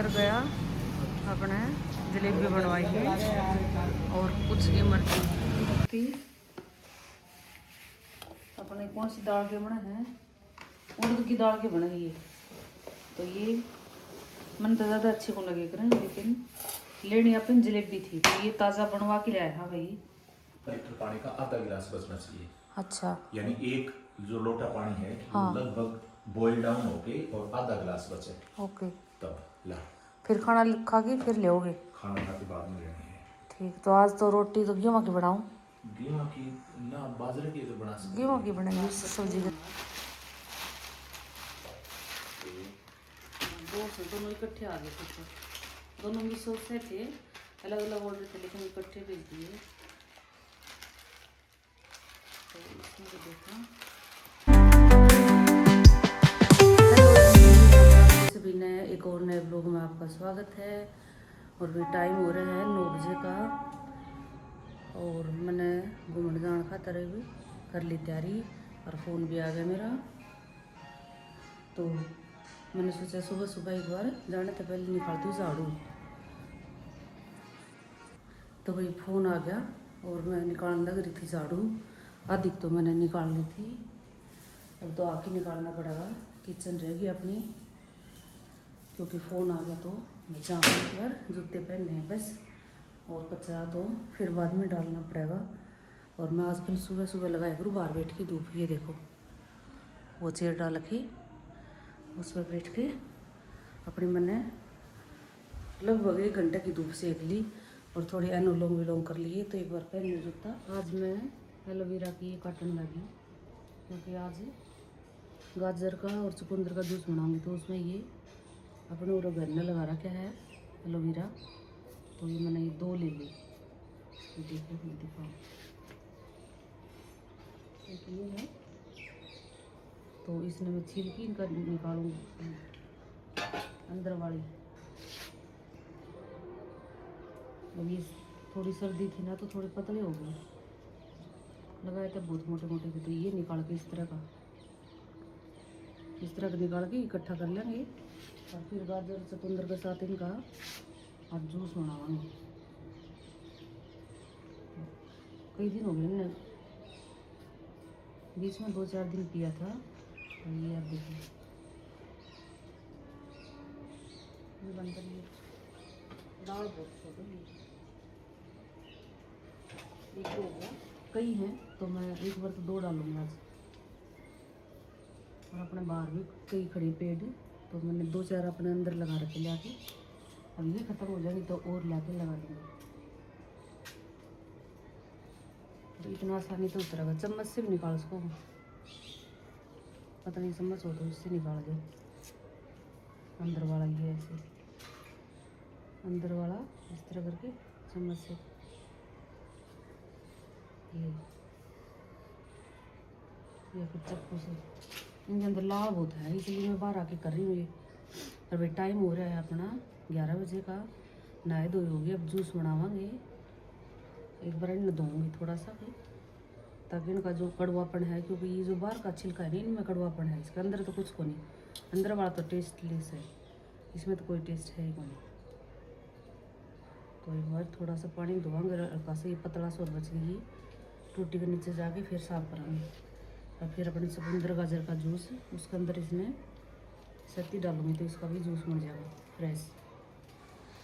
घर गया, अपने जलेबी बनवाई है और कुछ इमरती अपने कौन सी दाल के बने हैं, उड़द की दाल के बने ये। तो ये मन तो ज़्यादा अच्छे को लगे करें, लेकिन लेनी अपन जलेबी थी तो ये ताज़ा बनवा के लाया। हाँ भाई, लीटर पानी का आधा गिलास बचना चाहिए। अच्छा, यानी एक जो लोटा पानी है हाँ, वो लगभग बॉईल डाउन होके और आधा गिलास बचे ओके। तब ला। फिर खाना खा के फिर लोगे? खाना खा के बाद में लेनी है। ठीक। तो आज तो रोटी तो गेहूं की बनाऊं? गेहूं की ना, बाजरे की तो बना सकते गेहूं की बनाएंगे सब्जी का। दो से दोनों इकट्ठे आ गए थे, तो दोनों भी सोच से थे, अलग अलग ऑर्डर थे लेकिन इकट्ठे भेज दिए। तो इसमें तो देखा सभी नए एक और नए ब्लॉग में आपका स्वागत है। और भी टाइम हो रहा है 9 बजे का और मैंने घूमने जाने खातर भी कर ली तैयारी और फ़ोन भी आ गया मेरा। तो मैंने सोचा सुबह सुबह एक बार जाने से पहले निकालती हूँ झाड़ू। तो भाई फ़ोन आ गया और मैं निकालने लग रही थी झाड़ू, आधी तो मैंने निकाल ली थी, अब तो आके निकालना पड़ेगा। किचन रहेगी अपनी, क्योंकि फ़ोन आ गया तो मैं जाऊँगी पर जूते पहनने हैं बस, और कचरा तो फिर बाद में डालना पड़ेगा। और मैं आजकल सुबह सुबह लगाया करूँ बाहर बैठ के धूप, ये देखो वो चेयर डाल के उस पर बैठ के अपनी मैंने लगभग 1 घंटे की धूप सेक ली और थोड़ी अनुलोम विलोम कर लिए। तो एक बार पहन जूता। आज मैं एलोवेरा की काटने लगी, क्योंकि आज गाजर का और चुकंदर का जूस बनाऊंगी, तो उसमें ये अपने और घर ने लगा रखा है एलोवेरा। तो ये मैंने ये 2 ले ली, देखो मैं दिखाऊँ, एक ये है, तो इसने मैं छिलकी इनका निकालूंगी अंदर वाली। अब ये थोड़ी सर्दी थी ना तो थोड़े पतले हो गए, लगाए थे बहुत मोटे मोटे थे। तो ये निकाल के इस तरह का निकाल के इकट्ठा कर लेंगे और फिर गाजर चुकंदर के साथ इनका आज जूस बनावाएंगे। कई दिन हो गए ना, बीच में 2-4 दिन पिया था। तो ये अब देखिए ये बंद करिए, दाल बहुत छोटी एक हो गया, कई हैं तो मैं एक बार तो 2 डालूंगा आज। और अपने बाहर भी कई खड़े पेड़, तो मैंने 2-4 अपने अंदर लगा रखे लाके, अब ये ख़त्म हो जाएगी तो और लाके लगा दूँगी। तो इतना आसानी तो उतरेगा, चम्मच से भी निकाल उसको, पता नहीं चम्मच हो तो उससे निकाल दे अंदर वाला। ये ऐसे अंदर वाला इस तरह करके चम्मच से ये, या फिर चक्कू से। इनके अंदर लाल बहुत है इसलिए मैं बाहर आके कर रही हूँ ये। और भाई टाइम हो रहा है अपना 11 बजे का, नहाए धोए होगी, अब जूस बनावांगे। एक बार इन्हें धोऊंगी थोड़ा सा फिर, ताकि इनका जो कड़वापन है, क्योंकि ये जो बाहर का छिलका है नहीं, इनमें कड़वापन है, इसके अंदर तो कुछ को नहीं, अंदर वाला तो टेस्टलेस है, इसमें तो कोई टेस्ट है ही नहीं। तो एक बार थोड़ा सा पानी धोवांगे हल्का सा, ये पतला सा बच गई टूटी के नीचे जाके फिर साफ करांगे। और फिर अपने चुकंदर गाजर का जूस उसके अंदर इसमें सत्ती डालूंगी तो इसका भी जूस बन जाएगा फ्रेश।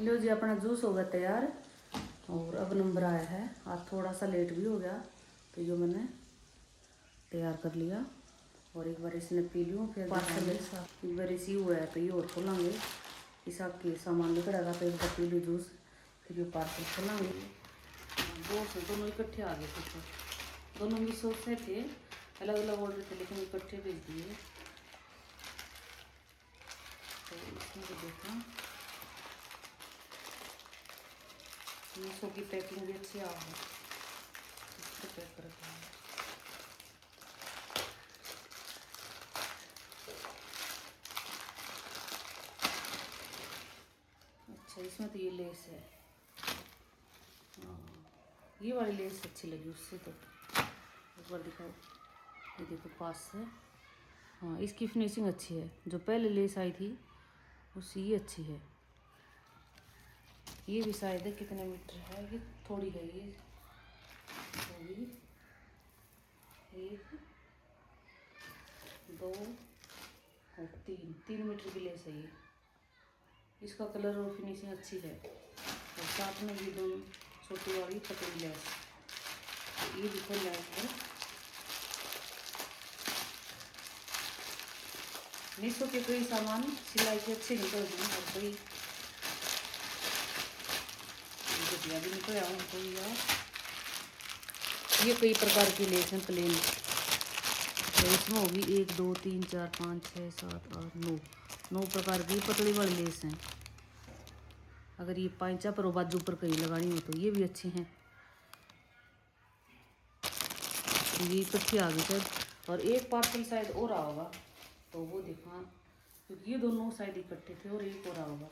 लो जी, अपना जूस हो गया तैयार। और अब नंबर आया है, आज थोड़ा सा लेट भी हो गया, तो ये मैंने तैयार कर लिया। और एक बार इसने पी लूँ फिर पार्सल एक बार इसी हुआ है तो ये और खोलेंगे, इस के सामान निकलेगा तो एक बार पी लूँ जूस, फिर ये पार्सल खोलेंगे। दो से दोनों इकट्ठे आ गए थे, दोनों भी सोचते थे, अलग अलग ऑर्डर थे लेकिन इकट्ठे भेज दिए। तो इसमें तो देखा मीशो की पैकिंग भी अच्छी आ गई, इसको पैक कर रखा है। अच्छा, इसमें तो ये लेस है, हाँ ये वाली लेस अच्छी लगी उससे। तो एक बार दिखाओ, ये देखो पास से, हाँ इसकी फिनिशिंग अच्छी है, जो पहले लेस आई थी उससे ये अच्छी है। ये भी शायद है कितने मीटर है, ये थोड़ी है, ये होगी 1 2 और 3 मीटर की लेस है ये। इसका कलर और फिनिशिंग अच्छी है। और साथ में ये दोनों छोटी वाली पतली लेस, ये भी खोल लेस है। मीशो के कई सामान सिलाई के अच्छे निकल गए और कोई घटिया भी निकल आऊँ कोई यार। ये कई प्रकार की लेस हैं प्लेन, तो इसमें होगी 1 2 3 4 5 6 7 8 9 प्रकार की पतली वाली लेस हैं। अगर ये पांचा पर बाजू पर कहीं लगानी हो तो ये भी अच्छी हैं। ये इकट्ठी आ गई शायद, और एक पार्सल शायद और आ होगा, तो वो देखा क्योंकि ये दोनों साइड इकट्ठे थे और एक और आ होगा,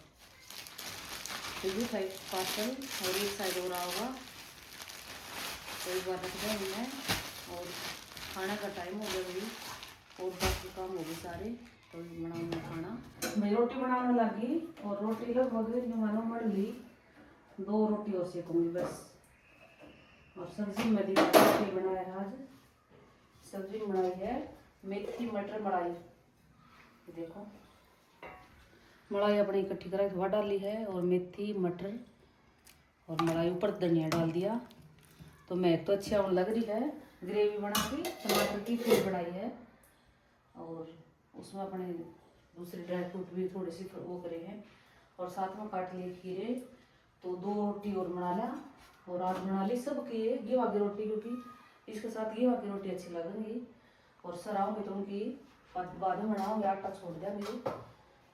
तो ये साइड पार्सल और एक साइड और आ होगा। तो एक बार रख दें मैं, और खाना का टाइम हो गया भाई, और बाकी काम हो गए सारे, तो बनाऊंगा खाना। मैं रोटी बनाने लगी और रोटी लगभग मानो मर ली, 2 रोटी और सेकूंगी बस। और सब्जी में दी रोटी बनाया है आज, सब्जी बनाई है मेथी मटर मलाई। देखो मलाई अपनी इकट्ठी करा धोआ डाली है, और मेथी मटर और मलाई ऊपर धनिया डाल दिया, तो मैं तो अच्छी आने लग रही है। ग्रेवी बना के टमाटर की फिर बनाई है, और उसमें अपने दूसरे ड्राई फ्रूट भी थोड़े से वो करे हैं, और साथ में काट लिए खीरे। तो 2 रोटी और बना लिया, और आज बना ली सबकी गेवा की रोटी, क्योंकि इसके साथ गेवा की रोटी अच्छी लगेंगी। और सराऊंगी तो उनकी बाद में बनाऊंगी, आटा छोड़ देंगे,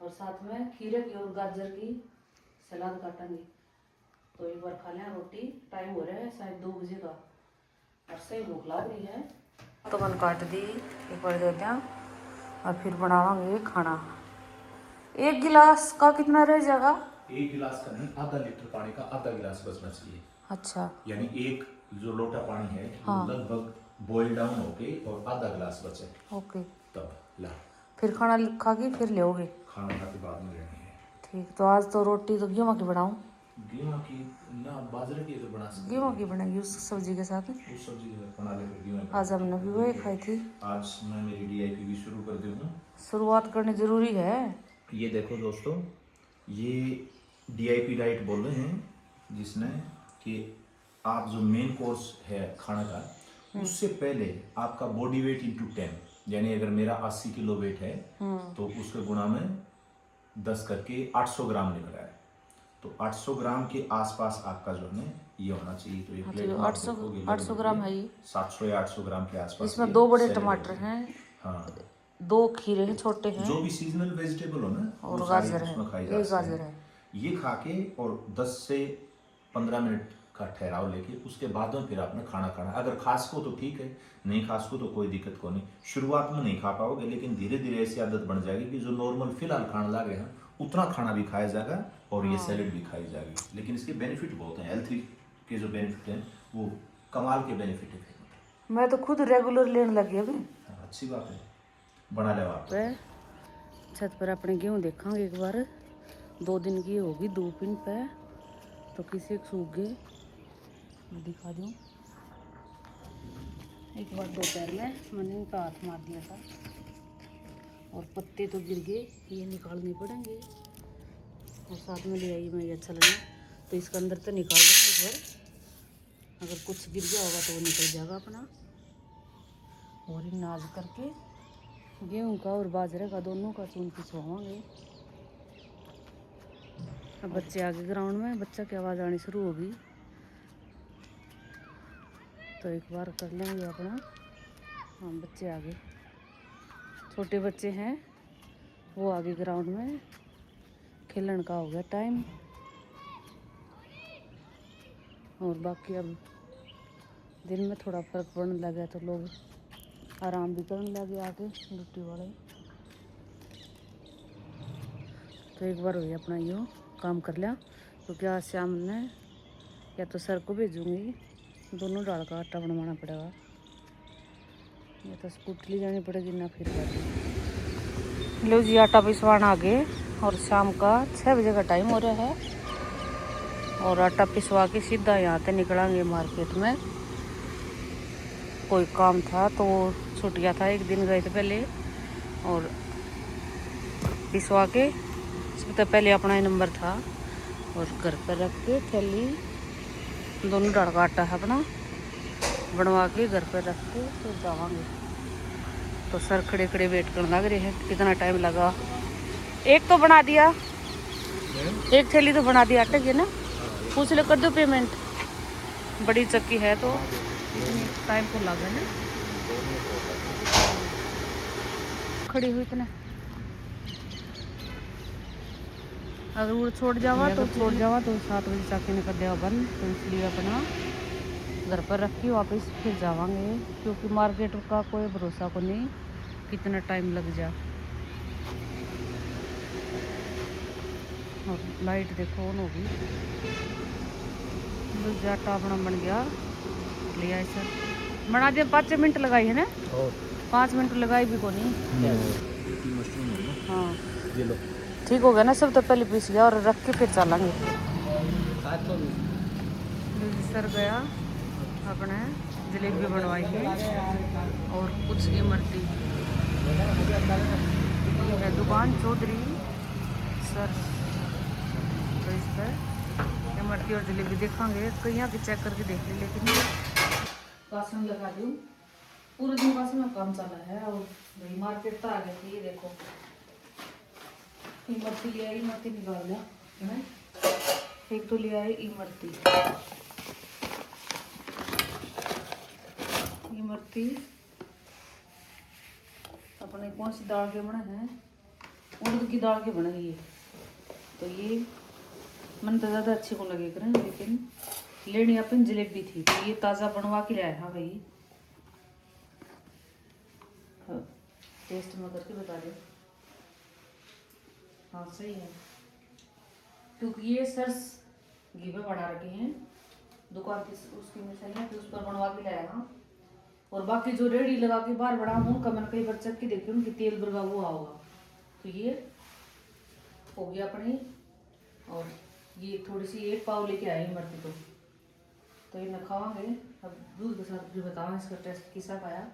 और साथ में खीरे की और गाजर की सलाद काटेंगे। तो एक बार खा लें रोटी, टाइम हो रहा है शायद 2 बजे का, और सही भूख लग रही है। तो मैंने काट दी, एक बार देते हैं, और फिर बनावांगे खाना। 1 गिलास का कितना रह जाएगा? 1 गिलास का नहीं, आधा लीटर पानी का आधा गिलास बचना चाहिए। अच्छा, यानी एक जो लोटा पानी है हाँ। वो लगभग बॉईल डाउन होके और आधा गिलास बचे, ओके। तब ला। फिर खाना खा के फिर लोगे? खाना खा के बाद में लेनी है। ठीक, तो आज तो रोटी तो गेहूं की बनाऊं? गेहूं की ना, बाजरे की तो बना सकते गेहूं की बनेगी उस सब्जी के साथ। उस सब्जी बना ले फिर गेहूं। आज हमने भी वही खाई थी। आज मैं मेरी DIP भी शुरू कर दी हूँ। शुरुआत करनी जरूरी है। ये देखो दोस्तों, ये DIP डाइट बोल रहे हैं, जिसमें कि आप जो मेन कोर्स है खाना का, उससे पहले आपका बॉडी वेट इंटू 10, यानी अगर मेरा 80 किलो वेट है तो उसके गुणा में 10 करके 800 ग्राम निकल रहा है। तो 800 ग्राम के आसपास आपका जो है ये होना चाहिए। तो ये प्लेट 800 ग्राम है ये, 700 या 800 ग्राम के आसपास। इसमें 2 बड़े टमाटर हैं, हाँ, 2 खीरे हैं छोटे हैं, जो भी सीजनल वेजिटेबल हो ना, और वो गाजर सारी है, उसमें खाई एक जा सकती गाजर है। है। ये खा के और 10 से 15 मिनट का ठहराव लेके उसके बाद में फिर आपने खाना खाना। अगर खास को तो ठीक है, नहीं खास को तो कोई दिक्कत को नहीं। शुरुआत में नहीं खा पाओगे, लेकिन धीरे धीरे ऐसी आदत बन जाएगी कि जो नॉर्मल फिलहाल खाना लगे हैं उतना खाना भी खाया जाएगा, और ये सैलेड भी खाई जाएगी। लेकिन इसके बेनिफिट बहुत हैं, हेल्थ के जो बेनिफिट हैं वो कमाल के बेनिफिट है। मैं तो खुद रेगुलर लेने लगी अभी। अच्छी बात है, बना ले आप। छत पर अपने गेहूँ देखेंगे एक बार, 2 दिन की होगी धूप इन पे, तो किसी एक सूख गए, मैं दिखा दूँ। एक बार दोपहर में मैंने इनका हाथ मार दिया था, और पत्ते तो गिर गए, ये निकालने पड़ेंगे। और साथ में ले आई मैं ये अच्छा लगा, तो इसके अंदर तो निकाल दूँ एक बार, अगर कुछ गिर गया होगा तो वो निकल जाएगा अपना। और इन नाज करके गेहूँ का और बाजरे का दोनों का चून पिछवाएंगे। अब बच्चे आगे ग्राउंड में, बच्चा की आवाज़ आनी शुरू होगी, तो एक बार कर लेंगे अपना। हाँ, बच्चे आगे, छोटे बच्चे हैं वो आगे ग्राउंड में, खेलने का हो गया टाइम। और बाकी अब दिन में थोड़ा फर्क पड़ने लगा, तो लोग आराम भी करने लगे आके ड्यूटी वाले। तो एक बार हो गया अपना यो काम कर लिया, क्योंकि आज शाम ने या तो सर को भेजूँगी, दोनों डाल का आटा बनवाना पड़ेगा, या तो स्कूटी ले जानी पड़ेगी ना फिर कर। लो जी, आटा पिसवाना आगे, और शाम का 6 बजे का टाइम हो रहा है। और आटा पिसवा के सीधा यहाँ से निकलेंगे मार्केट में। कोई काम था तो छूट गया था, एक दिन गए थे पहले, और पिसवा के सबसे पहले अपना ही नंबर था, और घर पर रख के थैली दोनों डाल का आटा है अपना बनवा के घर पर रख के तो जावांगे। तो सर खड़े खड़े वेट करने लग रहे हैं, कितना टाइम लगा। एक तो बना दिया, एक थैली तो बना दिया आटे की ना, पूछ लो कर दो पेमेंट। बड़ी चक्की है तो इतनी टाइम तो लगा ना, खड़ी हुई इतना। अगर वो छोड़ जावा तो 7 बजे चाकी निकल देगा बंद, तो इसलिए अपना घर पर रख के वापस फिर जावांगे, क्योंकि मार्केट का कोई भरोसा को नहीं कितना टाइम लग जा। और लाइट देखो ऑन होगी, आटा अपना बन गया, लिया सर बना दिया। 5 मिनट लगाई है ना, 5 मिनट लगाई भी को नहीं। हाँ ठीक हो गया ना सब, तो पहले पीस गया और रख के फिर चलेंगे। सर गया अपने जलेबी बनवाई है और कुछ इमरती है दुकान चौधरी सर, तो इस पर इमरती और जलेबी देखेंगे। कहीं के चेक करके देख ली, लेकिन बासन लगा दूँ पूरे दिन बासन में काम चला है। और भाई मार्केट तो आ गई थी, ये देखो इमरती लिया, इमरती निकाल लिया है, एक तो लिया है इमरती। इमरती अपने कौन सी दाल के बने हैं, उड़द की दाल के बने ये, तो ये मन तो ज़्यादा अच्छी को लगे करें, लेकिन लेनी अपन जलेबी थी तो ये ताज़ा बनवा के लाया। हाँ भाई हाँ, टेस्ट में करके बता दे। हाँ सही है, क्योंकि ये सर्स घी में बना रखे हैं दुकान की उसकी मिसाल है, उस पर बनवा के लाया। हाँ, और बाकी जो रेडी लगा के बाहर बना उनका मैंने कई बार चख के देखी, उनकी तेल बर्गा हुआ होगा। तो ये हो गया अपनी, और ये थोड़ी सी 1 पाव लेके आए इमरती, तो ये न खावांगे। अब दूध के साथ भी बताओ इसका टेस्ट कैसा पाया,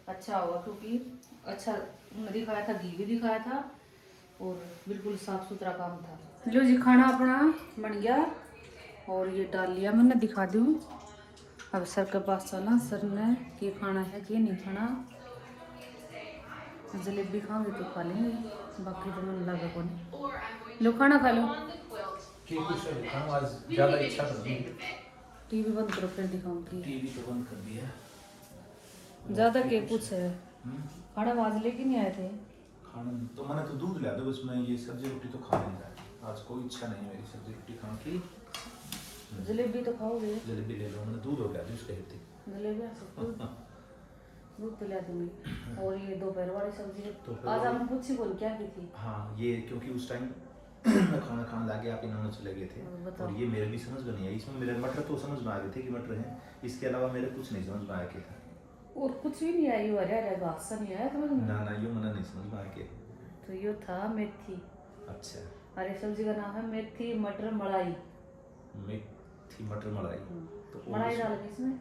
अच्छा होगा, क्योंकि अच्छा दिखाया था, घी भी दिखाया था और बिल्कुल साफ सुथरा काम था। लो जी खाना अपना बन गया और ये डाल लिया मैंने, दिखा दूँ। अब सर के पास चला, सर ने ये खाना है कि नहीं खाना। जलेबी खाओगे तो खा लेंगे, बाकी तो मन लगा को नहीं। लो खाना खा लो। ज़्यादा इच्छा कर दी, टीवी बंद करो फिर दिखाऊंगी। टीवी तो बंद कर दिया। ज़्यादा के कुछ है खाना आज लेके नहीं आए थे। खाना तो मैंने तो दूध लिया था, उसमें ये सब्जी रोटी तो खा नहीं रहा, आज कोई इच्छा नहीं मेरी सब्जी रोटी खाने की। जलेबी तो खाओगे? जलेबी ले लो, मैंने दूध हो गया जूस कहती जलेबी आ सकती दूध पिला दूंगी। और ये दोपहर वाली सब्जी तो आज आपने पूछी बोल क्या की थी? हाँ ये क्योंकि उस टाइम मैं खाना खाने लगे आप इन्होंने चले गए थे, और ये मेरे भी समझ में नहीं आई। इसमें मेरे मटर तो समझ में आ गए थे कि मटर हैं, इसके अलावा मेरे कुछ नहीं समझ में आया कि था, और कुछ भी नहीं आई। अरे अरे घास नहीं आया समझ में? ना ये मैंने नहीं समझ में आया कि तो ये था मेथी। अच्छा, हरी सब्जी का नाम है मेथी मटर मलाई। मेथी मटर मलाई, तो मलाई डाल के इसमें।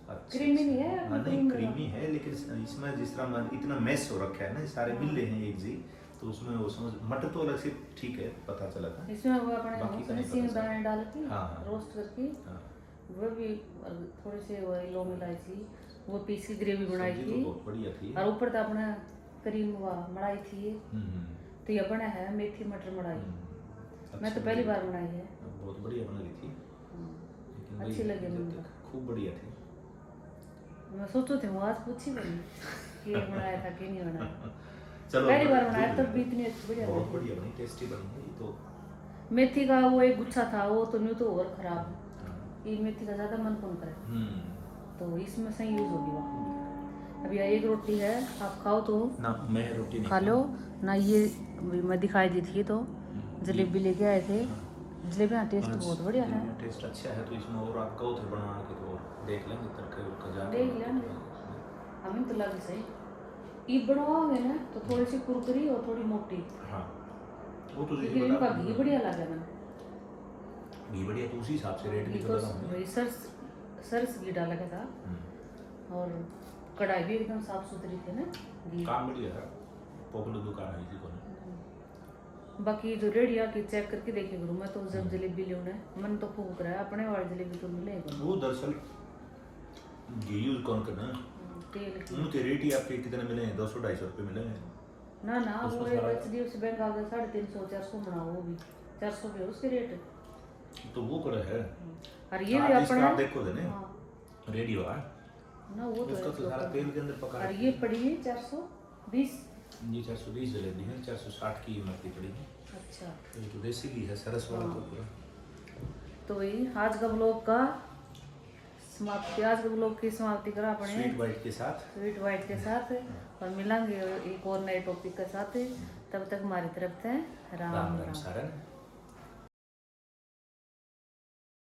अच्छा, क्रीमी नहीं है? हाँ नहीं क्रीमी है, लेकिन इसमें जिस तरह इतना मैश हो रखा है ना, सारे मिले हैं एक जी, तो उसमें वो समझ मटर तो अलग से ठीक है पता चला था। इसमें वो अपने सींग दाने डाल के हाँ, रोस्ट करके हाँ, वो भी थोड़ी से वो लौंग इलायची वो पीस की ग्रेवी बनाई सब्जी थी, तो बहुत बढ़िया थी। और ऊपर तो अपना क्रीम हुआ मलाई थी। तो ये बना है मेथी मटर मलाई। मैं तो पहली बार बनाई है, बहुत बढ़िया बना रही थी, अच्छी लगी मुझे, खूब बढ़िया थी। मैं सोचो थे आज पूछी बनी कि ये बनाया था कि नहीं बनाया। चलो पहली बार बनाया तब भी इतनी बढ़िया बहुत बढ़िया बनी, टेस्टी बनी। तो मेथी का वो एक गुच्छा था वो तो नहीं तो और खराब, ये मेथी का ज़्यादा मन कौन करे, तो इसमें सही यूज होगी वो। अभी एक रोटी है, आप खाओ तो ना, मैं रोटी नहीं खा लो ना। ये मैं दिखाई दी थी तो जलेबी लेके आए थे। जलेबी हाँ टेस्ट बहुत बढ़िया है, टेस्ट अच्छा है। तो इसमें और आप कहो थे बनवाने के तो देख लेंगे तड़के का जाके देख लेंगे। हमें तो लगे सही ये बनवाओगे ना तो थोड़ी सी कुरकुरी और थोड़ी मोटी। हाँ वो तो लेकिन इनका घी बढ़िया लगा मैंने। घी बढ़िया तो उसी हिसाब से रेट भी घी तो तो लगा होंगे। वही सरस घी डाला का था। और कढ़ाई भी एकदम साफ सुथरी थी ना घी। काम बढ़िया है, पॉपुलर दुकान है इसी को। बाकी जो रेडिया की चेक करके देखे करूँ मैं तो जब जलेबी लेना है मन तो फूक रहा है अपने वाली जलेबी तो मिलेगा वो दरअसल घी यूज कौन करना है, तेल की। उनके रेट ही आपके कितने मिले हैं, 200-250 रुपये मिले हैं। ना ना उसमें वो एक सारा- HDFC बैंक आ गया 350-400 बना वो भी 400 के उसके रेट। तो वो कड़ा है। और ये आप भी जिसका अपने आप देखो देने हाँ, रेडियो है ना वो तो उसका है तो सारा तेल के अंदर पका और है। ये पड़ी है 420। ये 420 जलेबी है, 460 की कीमत की पड़ी है। अच्छा ये तो देसी घी है, सरस वाला तो पूरा। तो वही आज का ब्लॉग का समाप्ति, आज के ब्लॉग की समाप्ति करा अपने स्वीट वाइट के साथ। स्वीट वाइट के साथ। और मिलेंगे एक और नए टॉपिक के साथ। तब तक हमारी तरफ से राम राम राम। सारन।